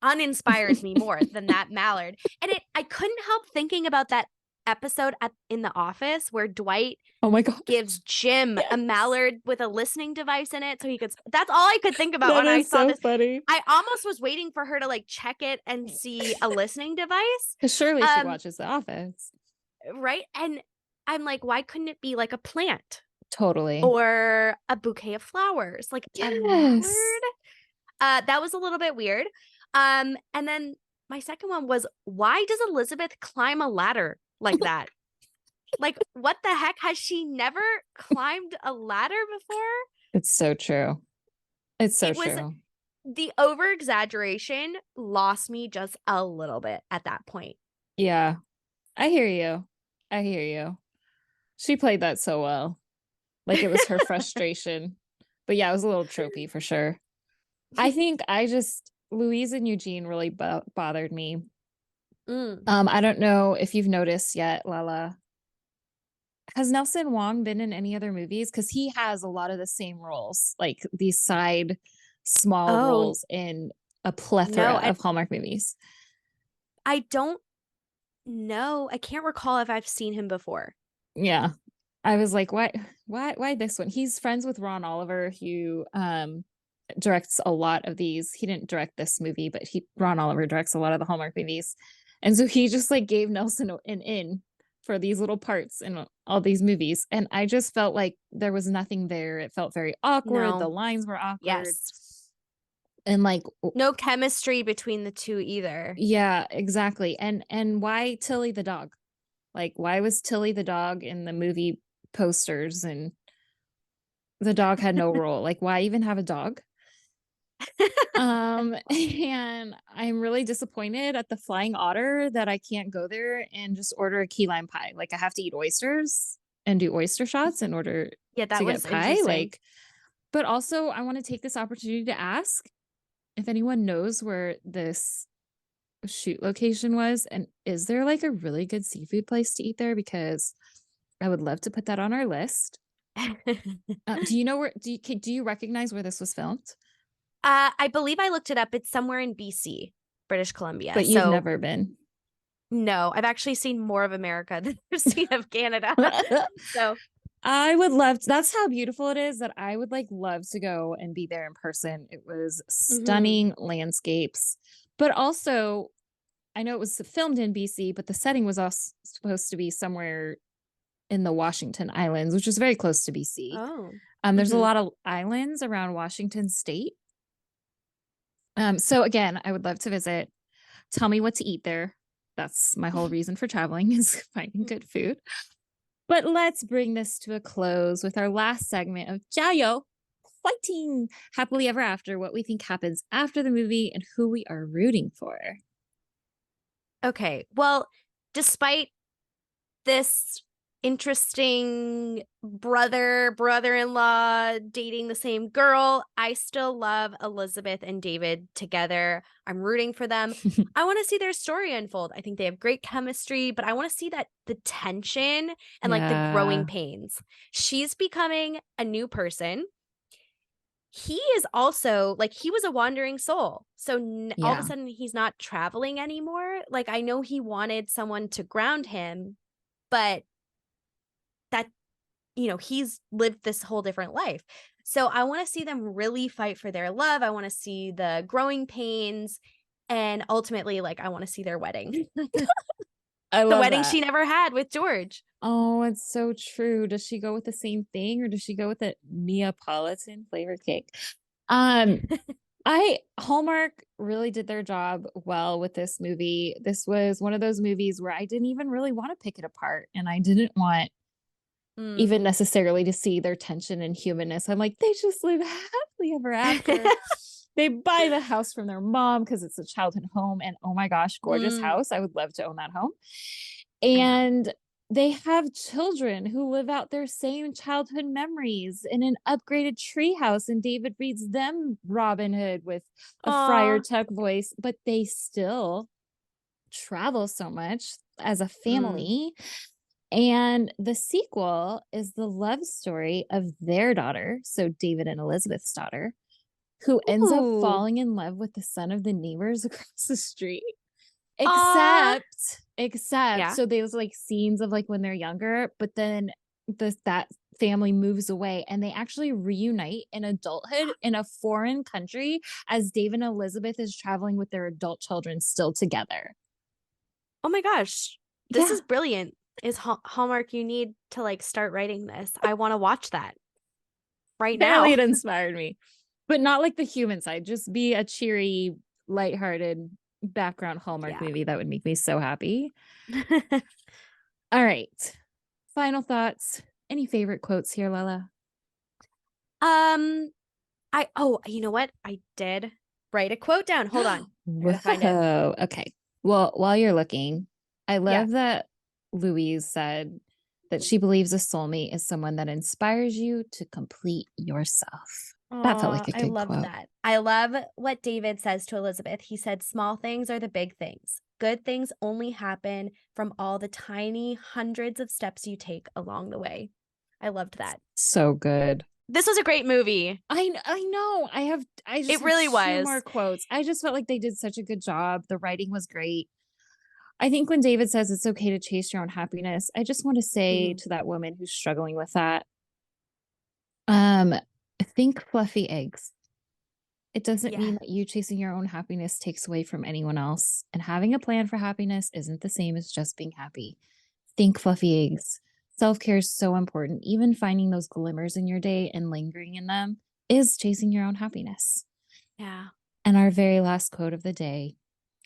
uninspires me more than that mallard. And I couldn't help thinking about that episode in the office where Dwight Oh my God. gives Jim a Yes. mallard with a listening device in it so he could that's all I could think about That when I is saw so this. funny. I almost was waiting for her to like check it and see a listening device. Because surely she Um watches The Office. right? And I'm like, why couldn't it be like a plant Totally. or a bouquet of flowers? Like a Yes. mallard? That was a little bit weird. And then my second one was, why does Elizabeth climb a ladder like that? Like, what the heck? Has she never climbed a ladder before? It's so true. It's so It was true. the over exaggeration lost me just a little bit at that point. Yeah. I hear you. I hear you. She played that so well. Like it was her frustration. But yeah, it was a little tropey for sure. I think Louise and Eugene really bothered me. Mm. I don't know if you've noticed yet, Lala. Has Nelson Wong been in any other movies? Because he has a lot of the same roles, like these side small Oh, roles in a no, plethora of Hallmark movies. I don't know. I can't recall if I've seen him before. Yeah. I was like, why this one? He's friends with Ron Oliver, who directs a lot of these. He didn't direct this movie, but Ron Oliver directs a lot of the Hallmark movies. And so he just like gave Nelson an in for these little parts in all these movies. And I just felt like there was nothing there. It felt very awkward. The No. lines were awkward. Yes. And like No chemistry between the two either. yeah, exactly. And why Tilly the dog? Like why was Tilly the dog in the movie posters and the dog had no role? Like why even have a dog? And I'm really disappointed at the Flying Otter that I can't go there and just order a key lime pie. Like I have to eat oysters and do oyster shots in order Yeah, to that get was pie. interesting. Like, but also I want to take this opportunity to ask if anyone knows where this shoot location was and is there like a really good seafood place to eat there because I would love to put that on our list. Do you know where do you recognize where this was filmed? I believe I looked it up. It's somewhere in BC, British Columbia. But you've So never been. no, I've actually seen more of America than I've seen of Canada. So I would love to, that's how beautiful it is that I would like love to go and be there in person. It was mhm. stunning landscapes, but also I know it was filmed in BC, but the setting was also supposed to be somewhere in the Washington Islands, which is very close to BC. Oh. There's a Mhm. lot of islands around Washington State. So again, I would love to visit. Tell me what to eat there. That's my whole reason for traveling is finding good food. But let's bring this to a close with our last segment of Jiao fighting happily ever after, what we think happens after the movie and who we are rooting for. Okay. Well, despite this interesting brother-in-law dating the same girl, I still love Elizabeth and David together. I'm rooting for them. I want to see their story unfold. I think they have great chemistry, but I want to see that the tension and like the growing Yeah. pains. She's becoming a new person. He is also like, he was a wandering soul. So all of a Yeah. sudden he's not traveling anymore. Like, I know he wanted someone to ground him, but that, he's lived this whole different life. So I want to see them really fight for their love. I want to see the growing pains, and ultimately, like, I want to see their wedding. I The love wedding that. she never had with George. Oh, it's so true. Does she go with the same thing or does she go with a Neapolitan flavored cake? Um, Hallmark really did their job well with this movie. This was one of those movies where I didn't even really want to pick it apart, and I didn't want Mm. even necessarily to see their tension and humanness. I'm like, they just live happily ever after. They buy the house from their mom because it's a childhood home, and oh my gosh, gorgeous Mm, house. I would love to own that home. I know. And they have children who live out their same childhood memories in an upgraded treehouse, and David reads them Robin Hood with a Friar Aw. Tuck voice, but they still travel so much as a Mm. family. And the sequel is the love story of their daughter, so David and Elizabeth's daughter, who ends up Ooh. falling in love with the son of the neighbors across the street. Aw. Except, Yeah. so there's like scenes of like when they're younger, but then that family moves away and they actually reunite in adulthood in a foreign country as Dave and Elizabeth is traveling with their adult children still together. Oh my gosh. This Yeah, is brilliant. Is Hallmark, you need to like start writing this. I want to watch that right apparently now. it inspired me, but not like the human side. Just be a cheery, lighthearted background Hallmark Yeah. movie that would make me so happy. All right. Final thoughts. Any favorite quotes here, Lala? um you know what? I did write a quote down. Hold on. I gotta find it. Whoa. Okay. Well, while you're looking, I Yeah. love that Louise said that she believes a soulmate is someone that inspires you to complete yourself. That felt Oh, like a I good love quote. that. I love what David says to Elizabeth. He said, small things are the big things. Good things only happen from all the tiny hundreds of steps you take along the way. I loved that. So good. This was a great movie. I know. I just It have really two more was. quotes. I just felt like they did such a good job. The writing was great. I think when David says it's okay to chase your own happiness, I just want to say Mhm. to that woman who's struggling with that, um, think fluffy eggs. It doesn't Yeah. mean that you chasing your own happiness takes away from anyone else. And having a plan for happiness isn't the same as just being happy. Think fluffy eggs. Self care is so important. Even finding those glimmers in your day and lingering in them is chasing your own happiness. Yeah. And our very last quote of the day,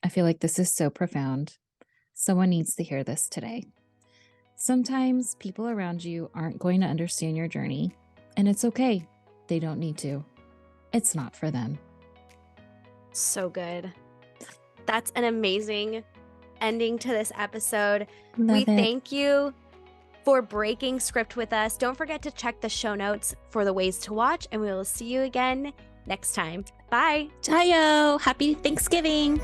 I feel like this is so profound. Someone needs to hear this today. Sometimes people around you aren't going to understand your journey, and it's okay. They don't need to. It's not for them. So good. That's an amazing ending to this episode. We Love it. thank you for breaking script with us. Don't forget to check the show notes for the ways to watch, and we will see you again next time. Bye. Chayo! Happy Thanksgiving!